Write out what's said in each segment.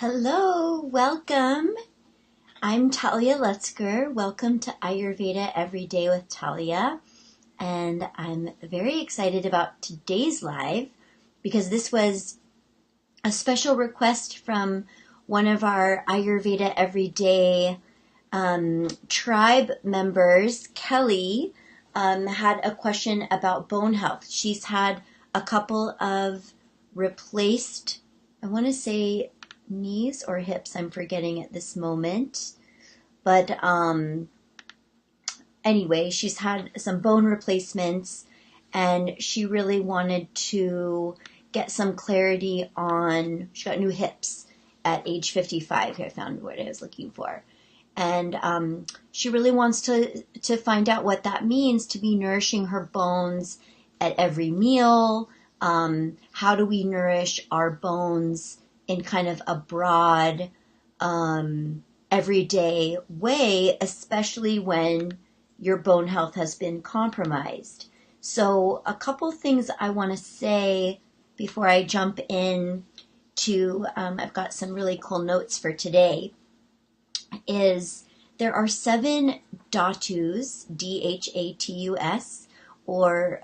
Hello, welcome. I'm Talia Lutzker. Welcome to Ayurveda Every Day with Talia. And I'm very excited about today's live because this was a special request from one of our Ayurveda Everyday tribe members. Kelly had a question about bone health. She's had a couple of replaced, I want to say knees or hips, I'm forgetting at this moment. But anyway, she's had some bone replacements and she really wanted to get some clarity on, she got new hips at age 55. Here, I found what I was looking for. And she really wants to find out what that means to be nourishing her bones at every meal. How do we nourish our bones in kind of a broad, everyday way, especially when your bone health has been compromised. So a couple things I want to say before I jump in to, I've got some really cool notes for today, is there are 7 dhatus, Dhatus, or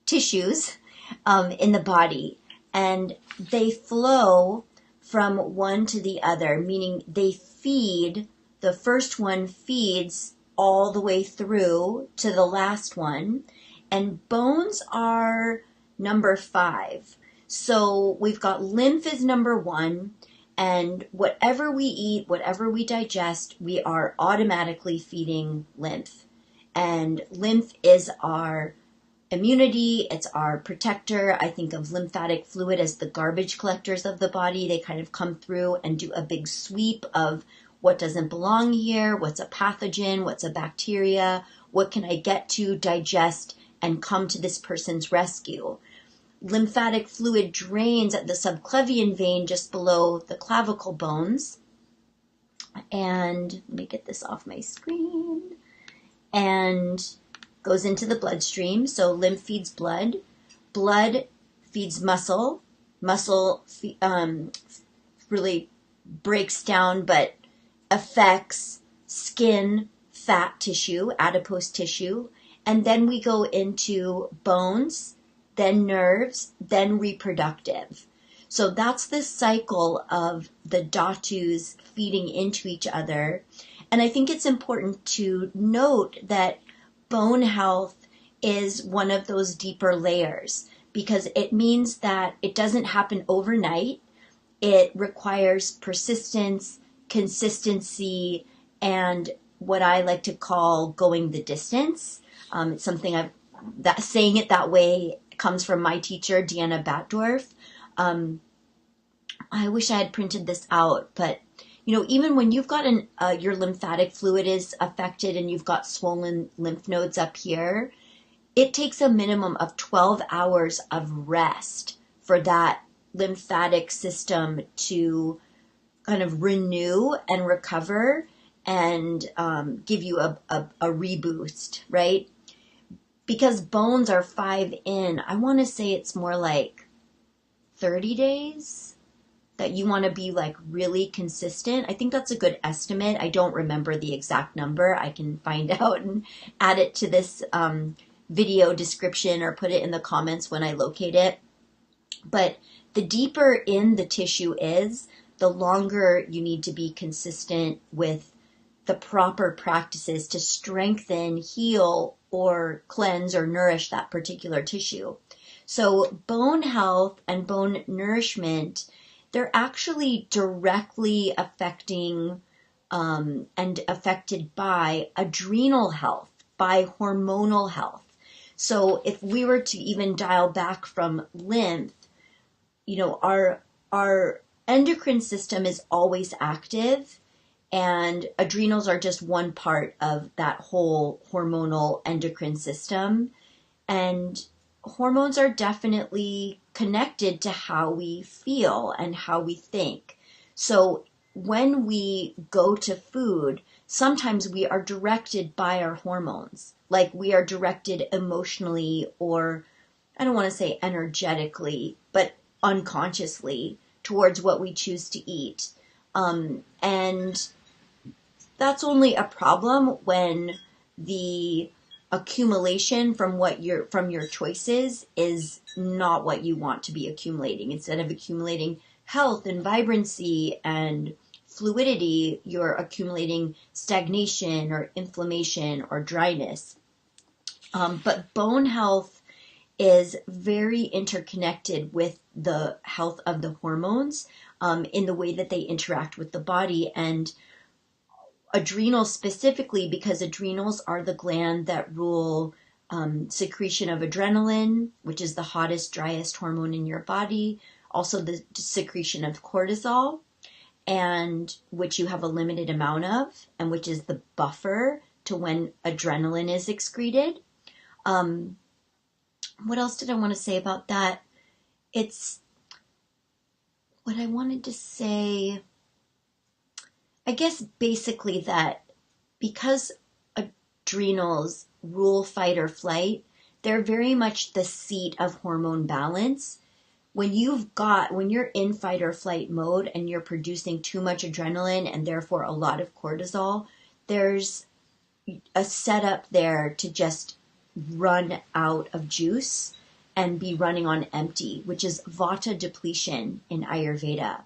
tissues in the body. And they flow from one to the other, meaning they feed, the first one feeds all the way through to the last one. And bones are number 5. So we've got lymph is number 1. And whatever we eat, whatever we digest, we are automatically feeding lymph. And lymph is our immunity, it's our protector. I think of lymphatic fluid as the garbage collectors of the body. They kind of come through and do a big sweep of what doesn't belong here, what's a pathogen, what's a bacteria, what can I get to, digest, and come to this person's rescue. Lymphatic fluid drains at the subclavian vein just below the clavicle bones. And let me get this off my screen. And goes into the bloodstream. So lymph feeds blood. Blood feeds muscle. Muscle really breaks down but affects skin, fat tissue, adipose tissue. And then we go into bones, then nerves, then reproductive. So that's the cycle of the dhatus feeding into each other. And I think it's important to note that bone health is one of those deeper layers because it means that it doesn't happen overnight. It requires persistence, consistency, and what I like to call going the distance. It's something saying it that way comes from my teacher, Deanna Batdorf. I wish I had printed this out, but even when you've got your lymphatic fluid is affected and you've got swollen lymph nodes up here, it takes a minimum of 12 hours of rest for that lymphatic system to kind of renew and recover and give you a reboost, right? Because bones are 5 in, I want to say it's more like 30 days that you want to be like really consistent. I think that's a good estimate. I don't remember the exact number. I can find out and add it to this video description or put it in the comments when I locate it. But the deeper in the tissue is, the longer you need to be consistent with the proper practices to strengthen, heal, or cleanse or nourish that particular tissue. So bone health and bone nourishment, they're actually directly affecting and affected by adrenal health, by hormonal health. So if we were to even dial back from lymph, our endocrine system is always active, and adrenals are just one part of that whole hormonal endocrine system. And hormones are definitely connected to how we feel and how we think. So when we go to food, sometimes we are directed by our hormones, like we are directed emotionally, or I don't want to say energetically, but unconsciously towards what we choose to eat. And that's only a problem when the accumulation from your choices is not what you want to be accumulating. Instead of accumulating health and vibrancy and fluidity, you're accumulating stagnation or inflammation or dryness. But bone health is very interconnected with the health of the hormones, in the way that they interact with the body. And adrenals specifically, because adrenals are the gland that rule secretion of adrenaline, which is the hottest, driest hormone in your body, also the secretion of cortisol, and which you have a limited amount of, and which is the buffer to when adrenaline is excreted. What else did I want to say about that? It's what I wanted to say, I guess basically that because adrenals rule fight or flight, they're very much the seat of hormone balance. When you're in fight or flight mode and you're producing too much adrenaline and therefore a lot of cortisol, there's a setup there to just run out of juice and be running on empty, which is vata depletion in Ayurveda.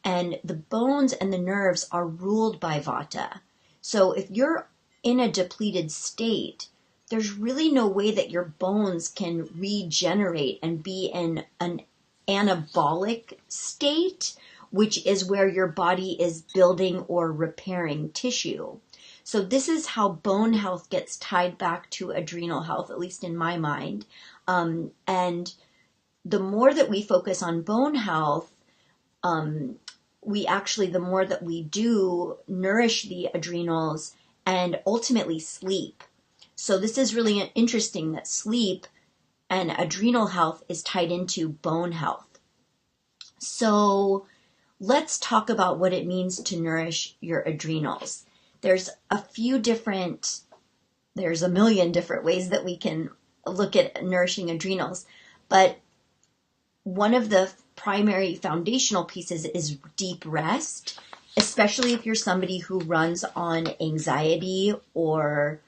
And the bones and the nerves are ruled by vata. So if you're in a depleted state, there's really no way that your bones can regenerate and be in an anabolic state, which is where your body is building or repairing tissue. So this is how bone health gets tied back to adrenal health, at least in my mind. And the more that we focus on bone health, the more that we do nourish the adrenals and ultimately sleep. So this is really interesting that sleep and adrenal health is tied into bone health. So let's talk about what it means to nourish your adrenals. There's a million different ways that we can look at nourishing adrenals, but one of the primary foundational pieces is deep rest, especially if you're somebody who runs on anxiety or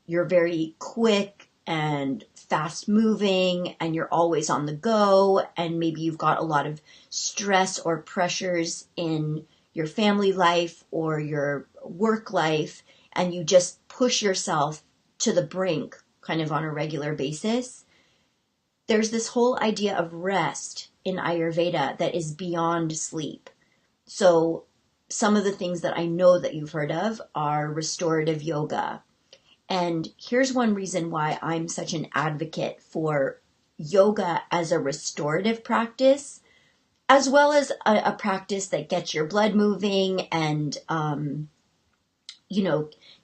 you're very quick and fast moving and you're always on the go, and maybe you've got a lot of stress or pressures in your family life or your work life, and you just push yourself to the brink kind of on a regular basis. There's this whole idea of rest in Ayurveda that is beyond sleep. So some of the things that I know that you've heard of are restorative yoga. And here's one reason why I'm such an advocate for yoga as a restorative practice, as well as a practice that gets your blood moving and,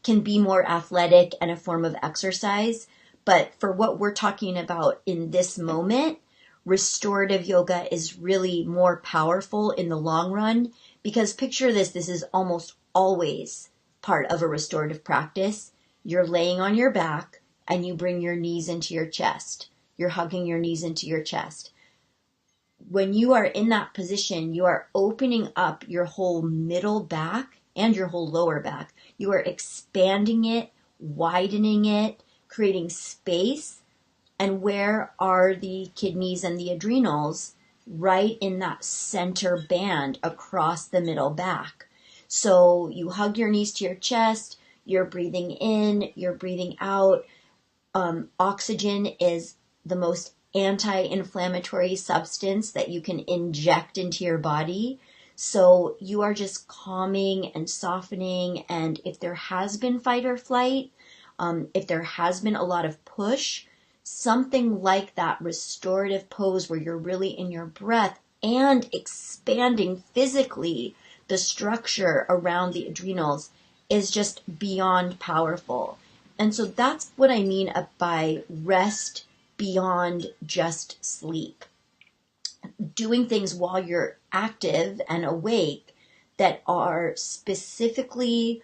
can be more athletic and a form of exercise. But for what we're talking about in this moment, restorative yoga is really more powerful in the long run, because picture this is almost always part of a restorative practice. You're laying on your back and you bring your knees into your chest. You're hugging your knees into your chest. When you are in that position, you are opening up your whole middle back and your whole lower back. You are expanding it, widening it, creating space. And where are the kidneys and the adrenals? Right in that center band across the middle back. So you hug your knees to your chest, you're breathing in, you're breathing out. Oxygen is the most anti-inflammatory substance that you can inject into your body. So you are just calming and softening. And if there has been fight or flight, if there has been a lot of push, something like that restorative pose where you're really in your breath and expanding physically the structure around the adrenals is just beyond powerful. And so that's what I mean by rest beyond just sleep. Doing things while you're active and awake that are specifically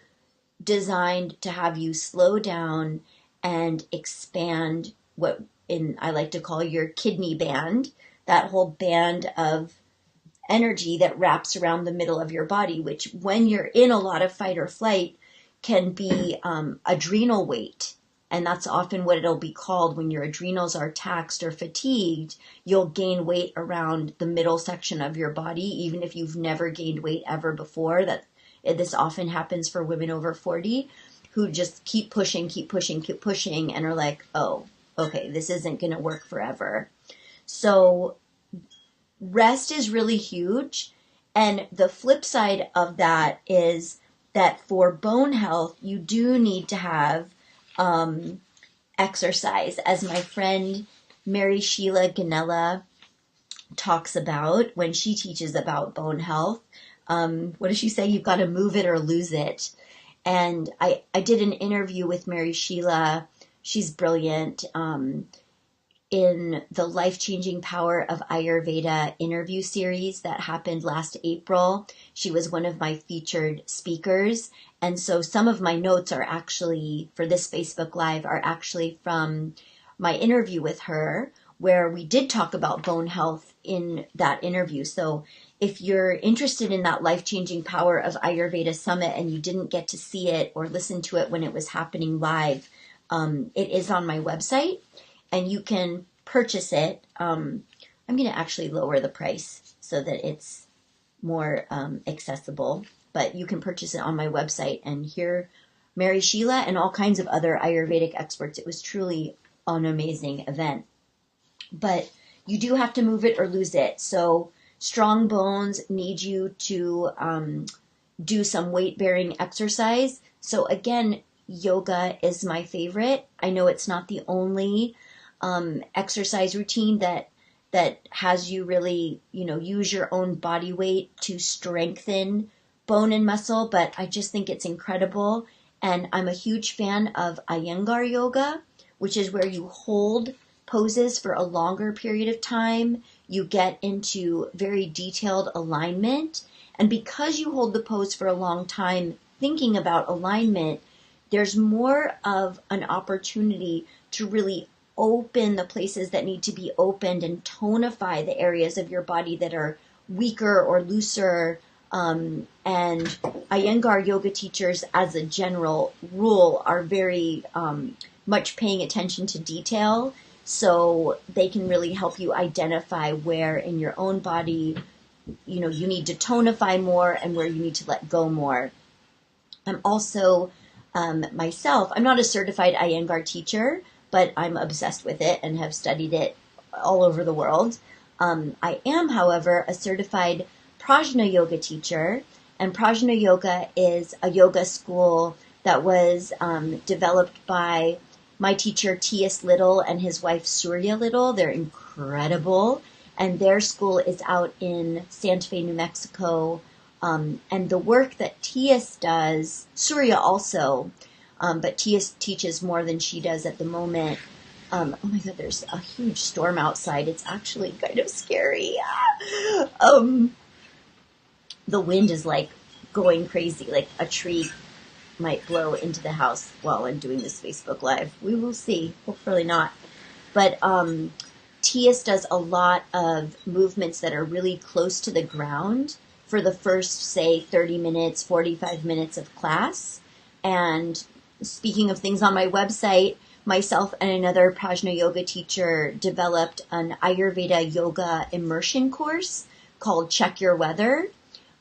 designed to have you slow down and expand what I like to call your kidney band. that whole band of energy that wraps around the middle of your body, which when you're in a lot of fight or flight can be adrenal weight. And that's often what it'll be called when your adrenals are taxed or fatigued. You'll gain weight around the middle section of your body, even if you've never gained weight ever before. This often happens for women over 40 who just keep pushing, and are like, oh, okay, this isn't going to work forever. So rest is really huge. And the flip side of that is that for bone health, you do need to have exercise, as my friend Mary Sheila Ganella talks about when she teaches about bone health. What does she say? You've got to move it or lose it. And I did an interview with Mary Sheila. She's brilliant. In the Life-Changing Power of Ayurveda interview series that happened last April. She was one of my featured speakers. And so some of my notes are actually, for this Facebook Live, are actually from my interview with her, where we did talk about bone health in that interview. So if you're interested in that Life-Changing Power of Ayurveda Summit and you didn't get to see it or listen to it when it was happening live, it is on my website. And you can purchase it. I'm going to actually lower the price so that it's more accessible. But you can purchase it on my website and hear Mary Sheila and all kinds of other Ayurvedic experts. It was truly an amazing event. But you do have to move it or lose it. So strong bones need you to do some weight-bearing exercise. So again, yoga is my favorite. I know it's not the only exercise routine that has you really, use your own body weight to strengthen bone and muscle, but I just think it's incredible. And I'm a huge fan of Iyengar yoga, which is where you hold poses for a longer period of time. You get into very detailed alignment. And because you hold the pose for a long time, thinking about alignment, there's more of an opportunity to really open the places that need to be opened and tonify the areas of your body that are weaker or looser. And Iyengar yoga teachers, as a general rule, are very much paying attention to detail. So they can really help you identify where in your own body, you need to tonify more and where you need to let go more. I'm also, myself, I'm not a certified Iyengar teacher, but I'm obsessed with it and have studied it all over the world. I am, however, a certified Prajna Yoga teacher, and Prajna Yoga is a yoga school that was developed by my teacher T.S. Little and his wife Surya Little. They're incredible, and their school is out in Santa Fe, New Mexico. And the work that T.S. does, Surya also, but T.S. teaches more than she does at the moment. Oh my God, there's a huge storm outside. It's actually kind of scary. The wind is like going crazy, like a tree might blow into the house while I'm doing this Facebook Live. We will see. Hopefully not. But T.S. does a lot of movements that are really close to the ground for the first, say, 30 minutes, 45 minutes of class. And speaking of things on my website, myself and another Prajna Yoga teacher developed an Ayurveda yoga immersion course called Check Your Weather,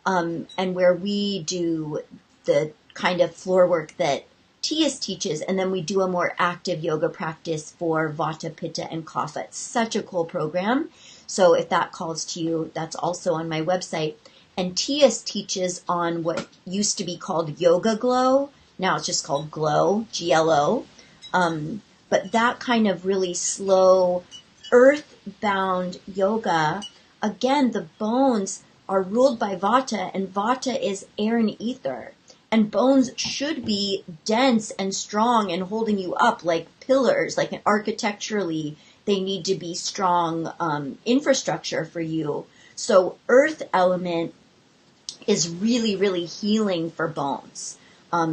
and where we do the kind of floor work that T.S. teaches, and then we do a more active yoga practice for Vata, Pitta, and Kapha. It's such a cool program. So if that calls to you, that's also on my website. And T.S. teaches on what used to be called Yoga Glow. Now it's just called Glow, G-L-O. But that kind of really slow, earth-bound yoga, again, the bones are ruled by Vata, and Vata is air and ether. And bones should be dense and strong and holding you up like pillars, like architecturally, they need to be strong infrastructure for you. So earth element is really, really healing for bones.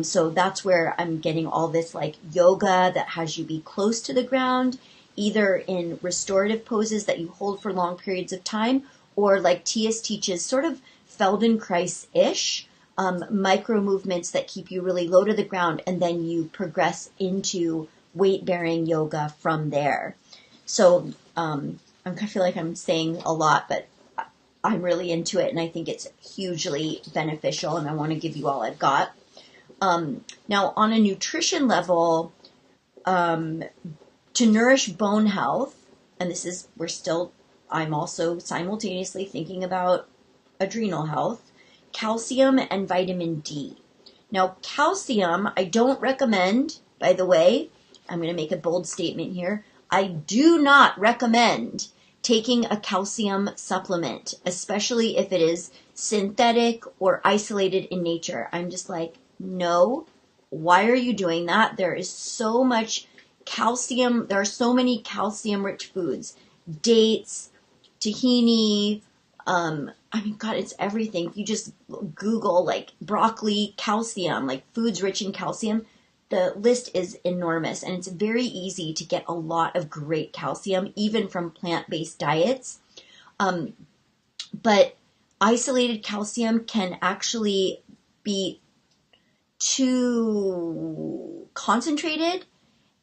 So that's where I'm getting all this like yoga that has you be close to the ground either in restorative poses that you hold for long periods of time, or like Tias teaches, sort of Feldenkrais-ish, micro movements that keep you really low to the ground, and then you progress into weight-bearing yoga from there. So I feel like I'm saying a lot, but I'm really into it, and I think it's hugely beneficial, and I want to give you all I've got. Now, on a nutrition level, to nourish bone health, and I'm also simultaneously thinking about adrenal health, calcium and vitamin D. Now, calcium, I don't recommend, by the way, I'm going to make a bold statement here, I do not recommend taking a calcium supplement, especially if it is synthetic or isolated in nature. I'm just like, no, why are you doing that? There is so much calcium. There are so many calcium-rich foods. Dates, tahini, God, it's everything. If you just Google like broccoli, calcium, like foods rich in calcium, the list is enormous, and it's very easy to get a lot of great calcium, even from plant-based diets. But isolated calcium can actually be too concentrated.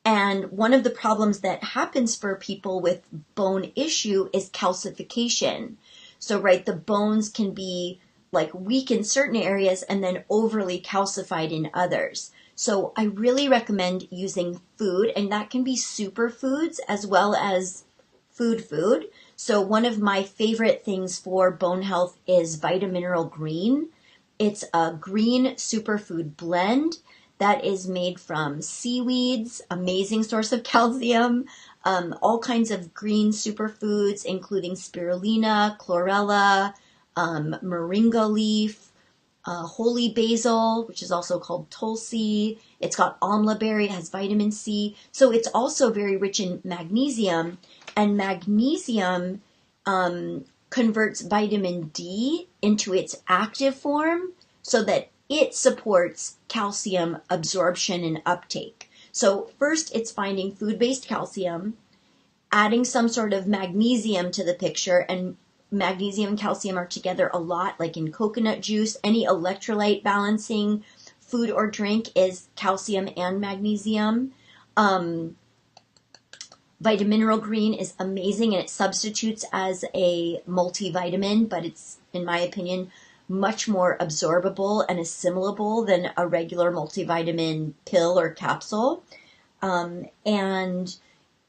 And one of the problems that happens for people with bone issue is calcification. So, right, the bones can be like weak in certain areas and then overly calcified in others. So I really recommend using food, and that can be superfoods as well as food. So one of my favorite things for bone health is Vitamineral Green. It's a green superfood blend that is made from seaweeds, amazing source of calcium, all kinds of green superfoods, including spirulina, chlorella, moringa leaf, holy basil, which is also called tulsi. It's got amla berry, it has vitamin C. So it's also very rich in magnesium, and magnesium converts vitamin D into its active form so that it supports calcium absorption and uptake. So first it's finding food-based calcium, adding some sort of magnesium to the picture, and magnesium and calcium are together a lot, like in coconut juice. Any electrolyte balancing food or drink is calcium and magnesium. Vitamineral Green is amazing, and it substitutes as a multivitamin, but it's, in my opinion, much more absorbable and assimilable than a regular multivitamin pill or capsule. And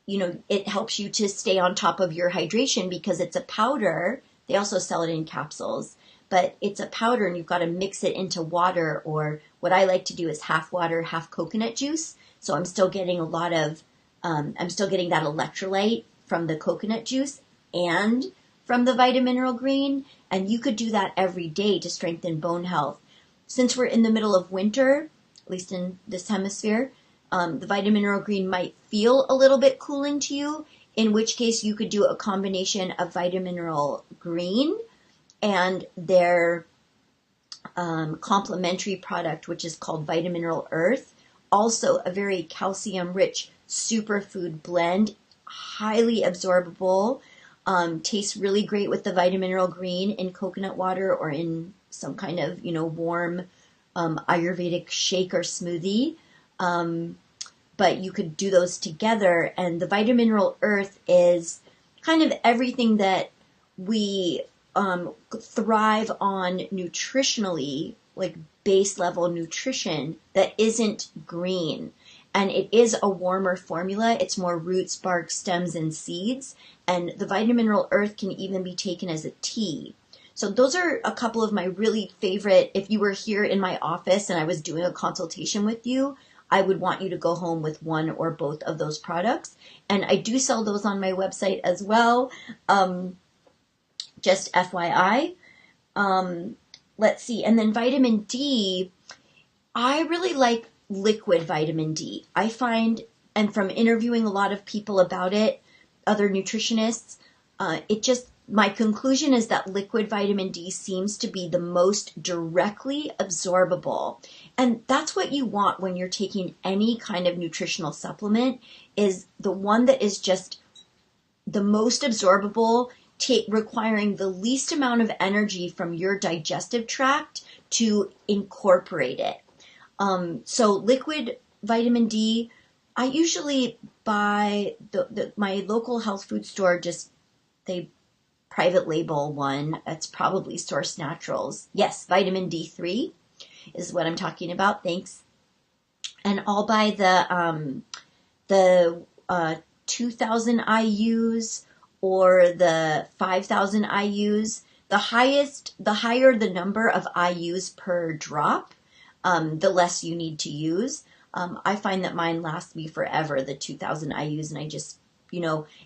it helps you to stay on top of your hydration because it's a powder. They also sell it in capsules, but it's a powder, and you've got to mix it into water, or what I like to do is half water, half coconut juice. So I'm still getting I'm still getting that electrolyte from the coconut juice and from the Vitamineral Green, and you could do that every day to strengthen bone health. Since we're in the middle of winter, at least in this hemisphere, the Vitamineral Green might feel a little bit cooling to you, in which case you could do a combination of Vitamineral Green and their complementary product, which is called Vitamineral Earth. Also a very calcium-rich superfood blend, highly absorbable, tastes really great with the Vitamineral Green in coconut water or in some kind of, warm Ayurvedic shake or smoothie. But you could do those together, and the Vitamineral Earth is kind of everything that we thrive on nutritionally, like base level nutrition that isn't green. And it is a warmer formula. It's more roots, bark, stems, and seeds. And the Vitamineral Earth can even be taken as a tea. So those are a couple of my really favorite. If you were here in my office and I was doing a consultation with you, I would want you to go home with one or both of those products. And I do sell those on my website as well. Just FYI. Let's see. And then vitamin D, I really like liquid vitamin D. I find, and from interviewing a lot of people about it, other nutritionists, my conclusion is that liquid vitamin D seems to be the most directly absorbable. And that's what you want when you're taking any kind of nutritional supplement, is the one that is just the most absorbable, requiring the least amount of energy from your digestive tract to incorporate it. So liquid vitamin D, I usually buy my local health food store, they private label one. That's probably Source Naturals. Yes, vitamin D3 is what I'm talking about. Thanks. And I'll buy the 2,000 IUs or the 5,000 IUs. The higher the number of IUs per drop, the less you need to use. I find that mine lasts me forever, the 2,000 IUs, and I just,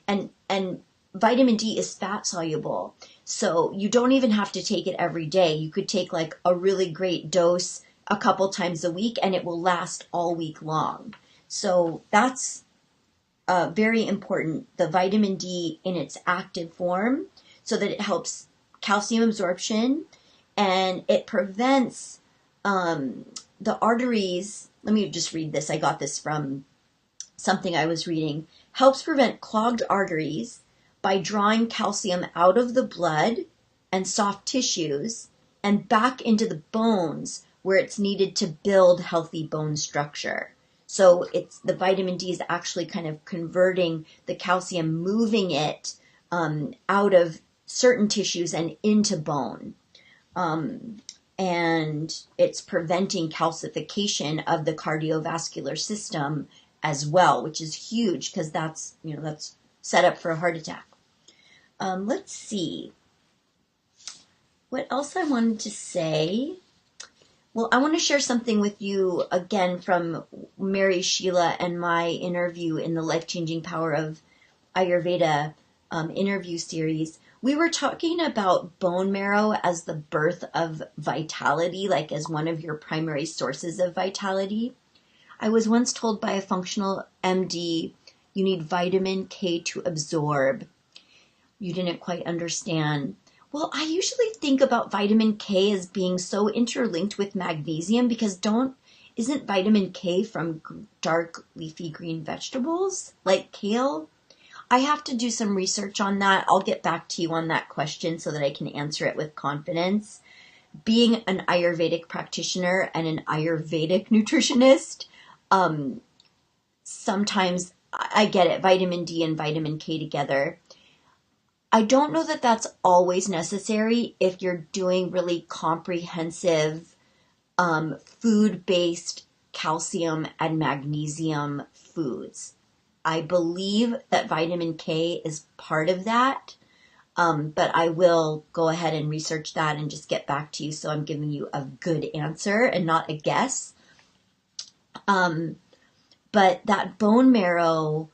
and vitamin D is fat soluble. So you don't even have to take it every day. You could take like a really great dose a couple times a week and it will last all week long. So that's very important, the vitamin D in its active form, so that it helps calcium absorption and it prevents the arteries. Let me just read this. I got this from something I was reading. Helps prevent clogged arteries by drawing calcium out of the blood and soft tissues and back into the bones where it's needed to build healthy bone structure. So it's the vitamin D is actually kind of converting the calcium, moving it out of certain tissues and into bone. And it's preventing calcification of the cardiovascular system as well, which is huge because that's set up for a heart attack. Let's see. What else I wanted to say? Well, I want to share something with you again from Mary Sheila and my interview in the Life-Changing Power of Ayurveda interview series. We were talking about bone marrow as the birth of vitality, like as one of your primary sources of vitality. I was once told by a functional MD, you need vitamin K to absorb. You didn't quite understand. Well, I usually think about vitamin K as being so interlinked with magnesium because isn't vitamin K from dark leafy green vegetables like kale? I have to do some research on that. I'll get back to you on that question so that I can answer it with confidence. Being an Ayurvedic practitioner and an Ayurvedic nutritionist, sometimes I get it, vitamin D and vitamin K together. I don't know that that's always necessary if you're doing really comprehensive food-based calcium and magnesium foods. I believe that vitamin K is part of that, but I will go ahead and research that and just get back to you so I'm giving you a good answer and not a guess. But that bone marrow,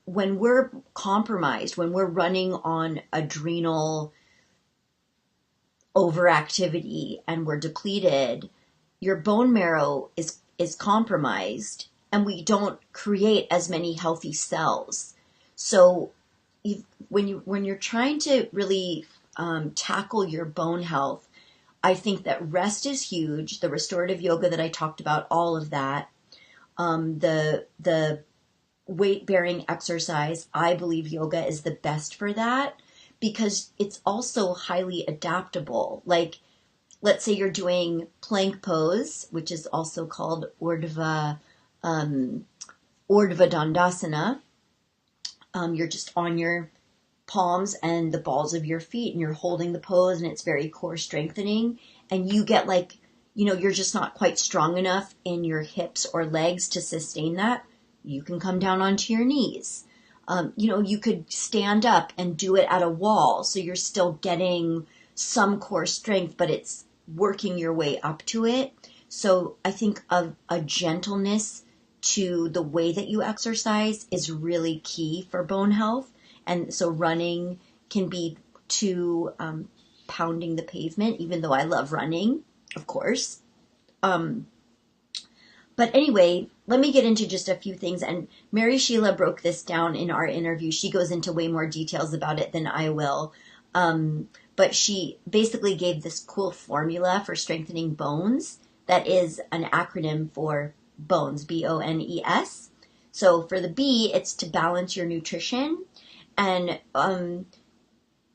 when we're compromised, when we're running on adrenal overactivity and we're depleted, your bone marrow is compromised and we don't create as many healthy cells. So when you're trying to really tackle your bone health, I think that rest is huge. The restorative yoga that I talked about, all of that. The weight-bearing exercise, I believe yoga is the best for that because it's also highly adaptable. Like, let's say you're doing plank pose, which is also called Urdhva Dandasana. You're just on your palms and the balls of your feet and you're holding the pose and it's very core strengthening. And you get you're just not quite strong enough in your hips or legs to sustain that. You can come down onto your knees. You could stand up and do it at a wall. So you're still getting some core strength, but it's working your way up to it. So I think of a gentleness to the way that you exercise is really key for bone health. And so running can be to pounding the pavement, even though I love running, of course. But But anyway, let me get into just a few things. And Mary Sheila broke this down in our interview. She goes into way more details about it than I will. But she basically gave this cool formula for strengthening bones that is an acronym for BONES, BONES. So for the B, it's to balance your nutrition. And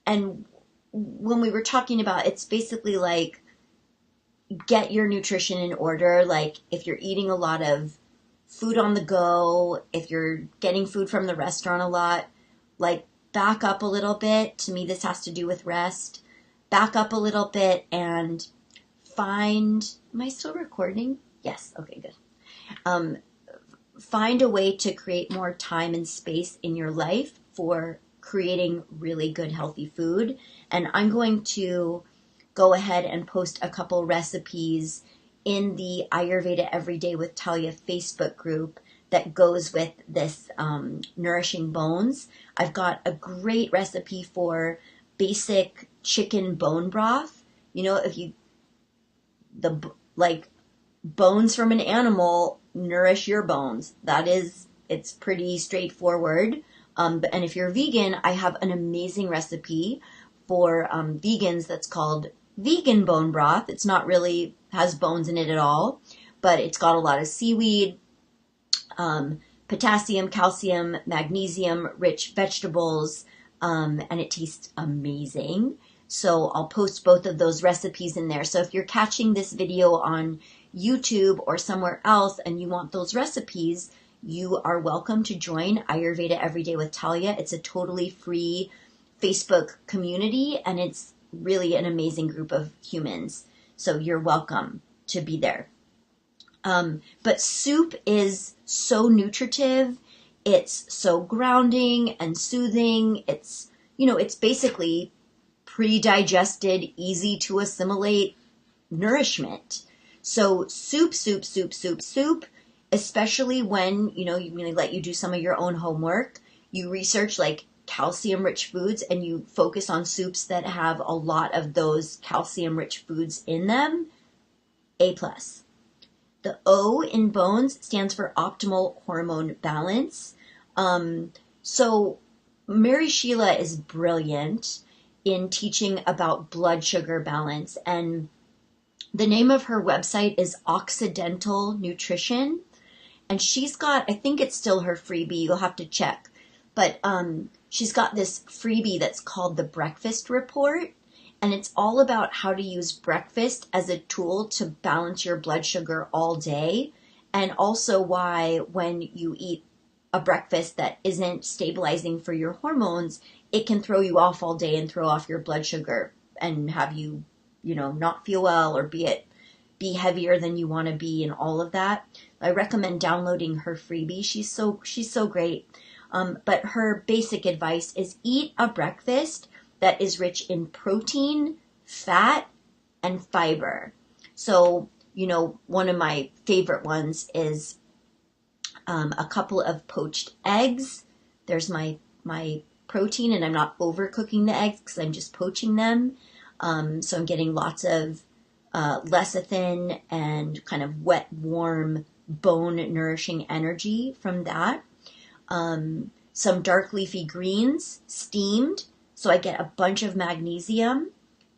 when we were talking about, it's basically like get your nutrition in order. Like if you're eating a lot of food on the go, if you're getting food from the restaurant a lot, like back up a little bit. To me, this has to do with rest. Back up a little bit and find, am I still recording? Yes. Okay, good. Find a way to create more time and space in your life for creating really good, healthy food. And I'm going to go ahead and post a couple recipes in the Ayurveda Everyday with Talia Facebook group that goes with this Nourishing Bones. I've got a great recipe for basic chicken bone broth. You know, if you, like bones from an animal nourish your bones. It's pretty straightforward. And if you're vegan, I have an amazing recipe for vegans that's called vegan bone broth. It's not really has bones in it at all, but it's got a lot of seaweed, potassium, calcium, magnesium, rich vegetables, and it tastes amazing. So I'll post both of those recipes in there. So if you're catching this video on YouTube or somewhere else and you want those recipes, you are welcome to join Ayurveda Everyday with Talia. It's a totally free Facebook community, and it's really an amazing group of humans. So you're welcome to be there. But soup is so nutritive. It's so grounding and soothing. It's, it's basically pre-digested, easy to assimilate nourishment. So soup, especially when, you really let you do some of your own homework. You research like calcium-rich foods and you focus on soups that have a lot of those calcium-rich foods in them. A+. The O in bones stands for optimal hormone balance. So Mary Sheila is brilliant in teaching about blood sugar balance, and the name of her website is Occidental Nutrition, and she's got, I think it's still her freebie, you'll have to check, but she's got this freebie that's called the Breakfast Report, and it's all about how to use breakfast as a tool to balance your blood sugar all day, and also why when you eat a breakfast that isn't stabilizing for your hormones, it can throw you off all day and throw off your blood sugar and have you, not feel well or be heavier than you want to be and all of that. I recommend downloading her freebie. She's so great. But her basic advice is eat a breakfast that is rich in protein, fat, and fiber. So, one of my favorite ones is a couple of poached eggs. There's my protein, and I'm not overcooking the eggs because I'm just poaching them. So I'm getting lots of lecithin and kind of wet, warm, bone-nourishing energy from that. Some dark leafy greens, steamed, so I get a bunch of magnesium.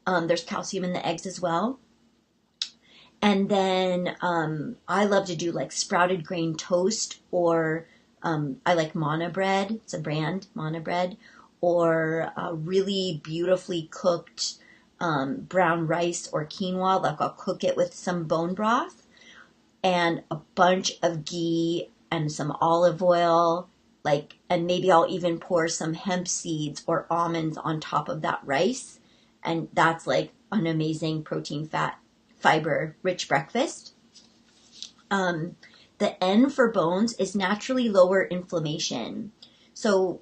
There's calcium in the eggs as well. And then I love to do like sprouted grain toast, or I like Mana bread. It's a brand, Mana bread, or really beautifully cooked brown rice or quinoa. Like I'll cook it with some bone broth and a bunch of ghee and some olive oil, and maybe I'll even pour some hemp seeds or almonds on top of that rice. And that's like an amazing protein, fat, fiber rich breakfast. The N for bones is naturally lower inflammation. So,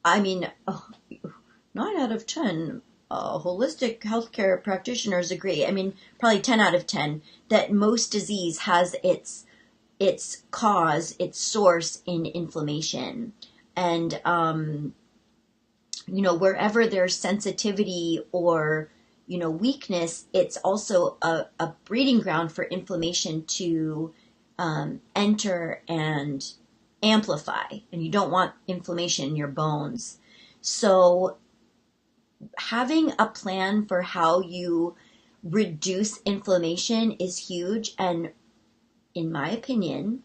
9 out of 10 holistic healthcare practitioners agree. Probably 10 out of 10 that most disease has its cause, its source in inflammation. And, wherever there's sensitivity or, weakness, it's also a breeding ground for inflammation to enter and amplify, and you don't want inflammation in your bones. So having a plan for how you reduce inflammation is huge. And in my opinion,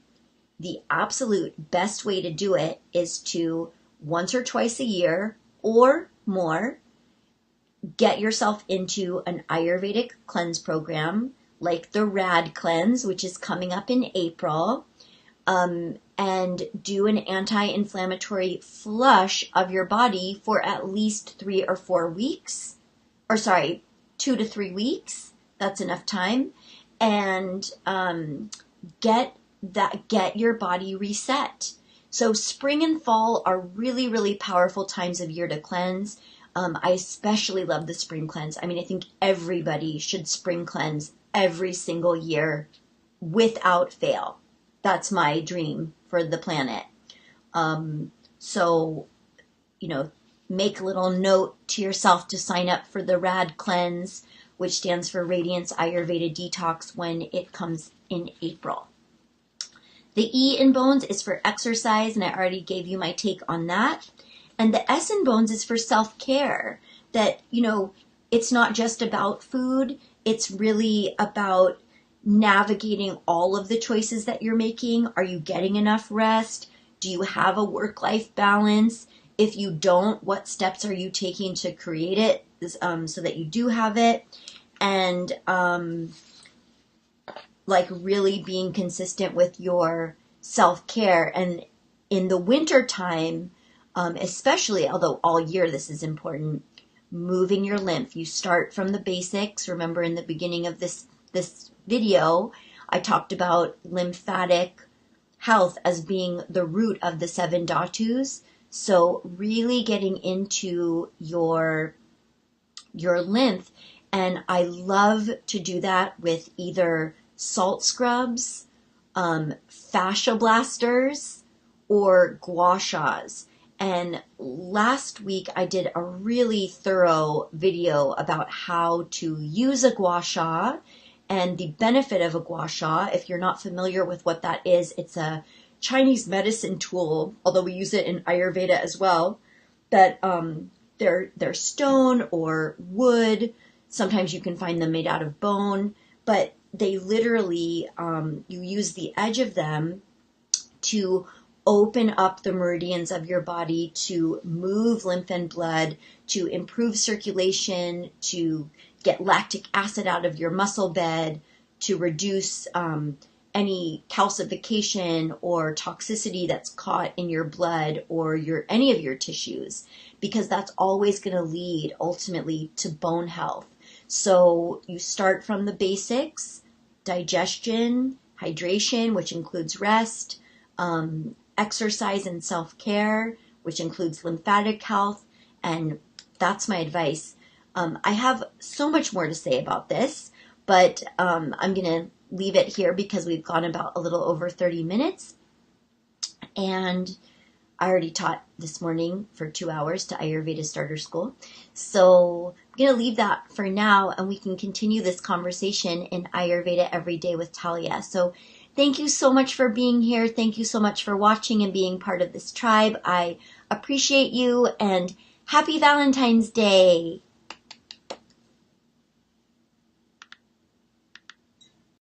the absolute best way to do it is to once or twice a year or more get yourself into an Ayurvedic cleanse program like the RAD cleanse, which is coming up in April, and do an anti-inflammatory flush of your body for at least 3 or 4 weeks, or sorry, 2 to 3 weeks. That's enough time. And get your body reset. So spring and fall are really, really powerful times of year to cleanse. I especially love the spring cleanse. I mean, I think everybody should spring cleanse every single year without fail. That's my dream for the planet. So, make a little note to yourself to sign up for the RAD cleanse, which stands for Radiance Ayurveda Detox, when it comes in April. The E in bones is for exercise, and I already gave you my take on that. And the S in bones is for self-care, that, it's not just about food. It's really about navigating all of the choices that you're making. Are you getting enough rest? Do you have a work-life balance? If you don't, what steps are you taking to create it so that you do have it? And really being consistent with your self-care. And in the winter time, especially, although all year this is important, moving your lymph. You start from the basics. Remember, in the beginning of this video, I talked about lymphatic health as being the root of the 7 dhatus. So really getting into your lymph. And I love to do that with either salt scrubs, fascia blasters, or gua shas. And last week I did a really thorough video about how to use a gua sha and the benefit of a gua sha. If you're not familiar with what that is, it's a Chinese medicine tool, although we use it in Ayurveda as well, that they're stone or wood. Sometimes you can find them made out of bone, but they literally, you use the edge of them to open up the meridians of your body, to move lymph and blood, to improve circulation, to get lactic acid out of your muscle bed, to reduce any calcification or toxicity that's caught in your blood or any of your tissues, because that's always going to lead ultimately to bone health. So you start from the basics: digestion, hydration, which includes rest, exercise and self-care, which includes lymphatic health, and that's my advice. I have so much more to say about this, but I'm going to leave it here because we've gone about a little over 30 minutes, and I already taught this morning for 2 hours to Ayurveda Starter School. So I'm going to leave that for now, and we can continue this conversation in Ayurveda Every Day with Talia. So thank you so much for being here. Thank you so much for watching and being part of this tribe. I appreciate you, and happy Valentine's Day.